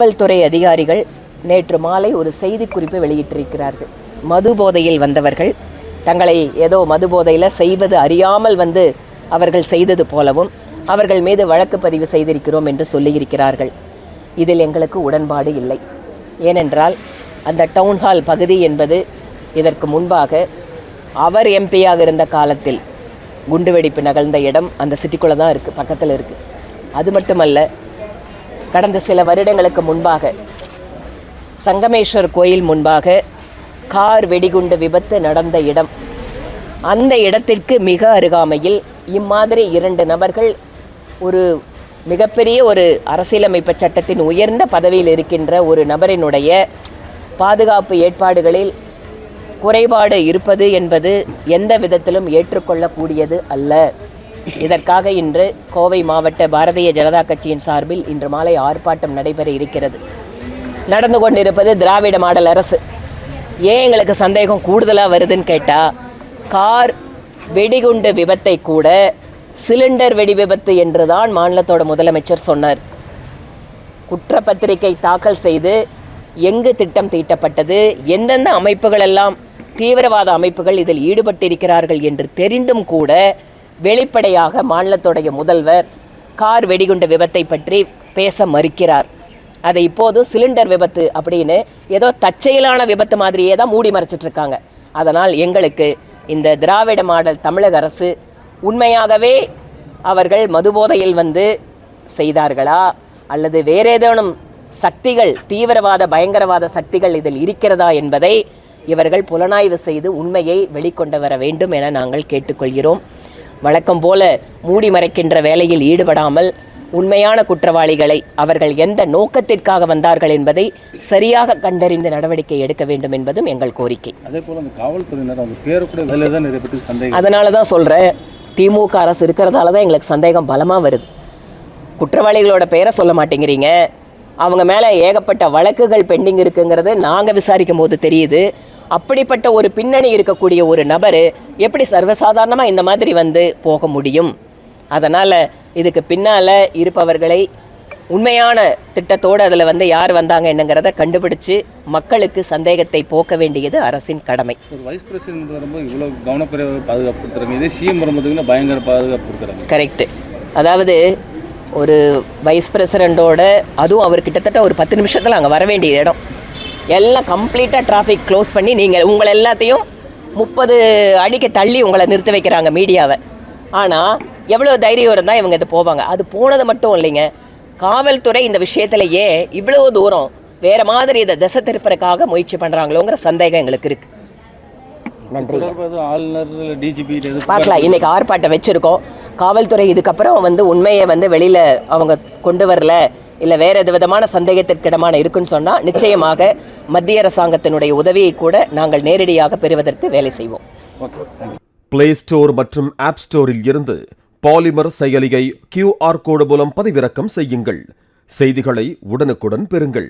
காவல்துறை அதிகாரிகள் நேற்று மாலை ஒரு செய்திக்குறிப்பை வெளியிட்டிருக்கிறார்கள். மது போதையில் வந்தவர்கள் தங்களை ஏதோ மது போதையில் செய்வது அறியாமல் அவர்கள் செய்தது போலவும் அவர்கள் மீது வழக்கு பதிவு செய்திருக்கிறோம் என்று சொல்லியிருக்கிறார்கள். இதில் எங்களுக்கு உடன்பாடு இல்லை. ஏனென்றால் அந்த டவுன்ஹால் பகுதி என்பது இதற்கு முன்பாக அவர் எம்பியாக இருந்த காலத்தில் குண்டுவெடிப்பு நிகழ்ந்த இடம் அந்த சிட்டிக்குள்ளே தான் இருக்குது, பக்கத்தில் இருக்குது. அது மட்டுமல்ல, கடந்த சில வருடங்களுக்கு முன்பாக சங்கமேஸ்வர் கோயில் முன்பாக கார் வெடிகுண்டு விபத்து நடந்த இடம், அந்த இடத்திற்கு மிக அருகாமையில் இம்மாதிரி 2 நபர்கள் ஒரு மிகப்பெரிய ஒரு அரசியலமைப்பு சட்டத்தின் உயர்ந்த பதவியில் இருக்கின்ற ஒரு நபரினுடைய பாதுகாப்பு ஏற்பாடுகளில் குறைபாடு இருப்பது என்பது எந்த விதத்திலும் ஏற்றுக்கொள்ளக்கூடியது அல்ல. இதற்காக இன்று கோவை மாவட்ட பாரதிய ஜனதா கட்சியின் சார்பில் இன்று மாலை ஆர்ப்பாட்டம் நடைபெற இருக்கிறது. நடந்து கொண்டிருப்பது திராவிட மாடல் அரசு. ஏன் எங்களுக்கு சந்தேகம் கூடுதலாக வருதுன்னு கேட்டால், கார் வெடிகுண்டு விபத்தை கூட சிலிண்டர் வெடி விபத்து என்றுதான் மாநிலத்தோட முதலமைச்சர் சொன்னார். குற்றப்பத்திரிகை தாக்கல் செய்து எங்கு திட்டம் தீட்டப்பட்டது, எந்தெந்த அமைப்புகள் எல்லாம் தீவிரவாத அமைப்புகள் இதில் ஈடுபட்டிருக்கிறார்கள் என்று தெரிந்தும் கூட வெளிப்படையாக மாநிலத்துடைய முதல்வர் கார் வெடிகுண்டு விபத்தை பற்றி பேச மறுக்கிறார். அதை இப்போது சிலிண்டர் விபத்து அப்படின்னு ஏதோ தற்செயலான விபத்து மாதிரியே தான் மூடி மறைச்சிட்ருக்காங்க. அதனால் எங்களுக்கு இந்த திராவிட மாடல் தமிழக அரசு உண்மையாகவே அவர்கள் மதுபோதையில் செய்தார்களா அல்லது வேறு ஏதேனும் சக்திகள், தீவிரவாத பயங்கரவாத சக்திகள் இதில் இருக்கிறதா என்பதை இவர்கள் புலனாய்வு செய்து உண்மையை வெளிக்கொண்டு வர வேண்டும் என நாங்கள் கேட்டுக்கொள்கிறோம். வழக்கம் போல மூடி மறைக்கின்ற வேலையில் ஈடுபடாமல் உண்மையான குற்றவாளிகளை அவர்கள் எந்த நோக்கத்திற்காக வந்தார்கள் என்பதை சரியாக கண்டறிந்து நடவடிக்கை எடுக்க வேண்டும் என்பதும் எங்கள் கோரிக்கை. அதனால தான் சொல்கிறேன், திமுக அரசு இருக்கிறதால தான் எங்களுக்கு சந்தேகம் பலமாக வருது. குற்றவாளிகளோட பெயரை சொல்ல மாட்டேங்கிறீங்க. அவங்க மேலே ஏகப்பட்ட வழக்குகள் பெண்டிங் இருக்குங்கிறது நாங்கள் விசாரிக்கும் போது தெரியுது. அப்படிப்பட்ட ஒரு பின்னணி இருக்கக்கூடிய ஒரு நபர் எப்படி சர்வசாதாரணமாக இந்த மாதிரி போக முடியும்? அதனால் இதுக்கு பின்னால் இருப்பவர்களை உண்மையான திட்டத்தோடு அதில் யார் வந்தாங்க என்னங்கிறத கண்டுபிடிச்சு மக்களுக்கு சந்தேகத்தை போக்க வேண்டியது அரசின் கடமை. ஒரு வைஸ் பிரசிடென்ட் வரும்போது இவ்வளோ கவனக்குறைவாக பாதுகாப்பு கொடுத்துறாங்க, இதே சிஎம் வரும்போதுன்னா பயங்கர பாதுகாப்பு கொடுக்குறாங்க. கரெக்டு. அதாவது ஒரு வைஸ் பிரசிடெண்ட்டோட, அதுவும் அவர் கிட்டத்தட்ட ஒரு 10 நிமிஷத்தில் அங்கே வர வேண்டிய இடம் எல்லாம் கம்ப்ளீட்டாக டிராஃபிக் க்ளோஸ் பண்ணி நீங்கள் உங்களை எல்லாத்தையும் 30 அடிக்கு தள்ளி உங்களை நிறுத்த வைக்கிறாங்க மீடியாவை. ஆனால் எவ்வளோ தைரியம் இருந்தால் இவங்க இது போவாங்க. அது போனது மட்டும் இல்லைங்க, காவல்துறை இந்த விஷயத்துலையே இவ்வளோ தூரம் வேறு மாதிரி இதை திசை திருப்பறதுக்காக முயற்சி பண்ணுறாங்களோங்கிற சந்தேகம் எங்களுக்கு இருக்குது. நன்றி. பார்க்கலாம். இன்றைக்கி ஆர்ப்பாட்டம் வச்சுருக்கோம். காவல்துறை இதுக்கப்புறம் உண்மையை வெளியில் அவங்க கொண்டு வரல, இல்லை வேறு எது விதமான சந்தேகத்திற்கிடமான இருக்குன்னு சொன்னால் நிச்சயமாக மத்திய அரசாங்கத்தினுடைய உதவியை கூட நாங்கள் நேரடியாக பெறுவதற்கு வேலை செய்வோம். பிளே ஸ்டோர் மற்றும் ஆப் ஸ்டோரில் இருந்து பாலிமர் செயலியை QR கோடு மூலம் பதிவிறக்கம் செய்யுங்கள். செய்திகளை உடனுக்குடன் பெறுங்கள்.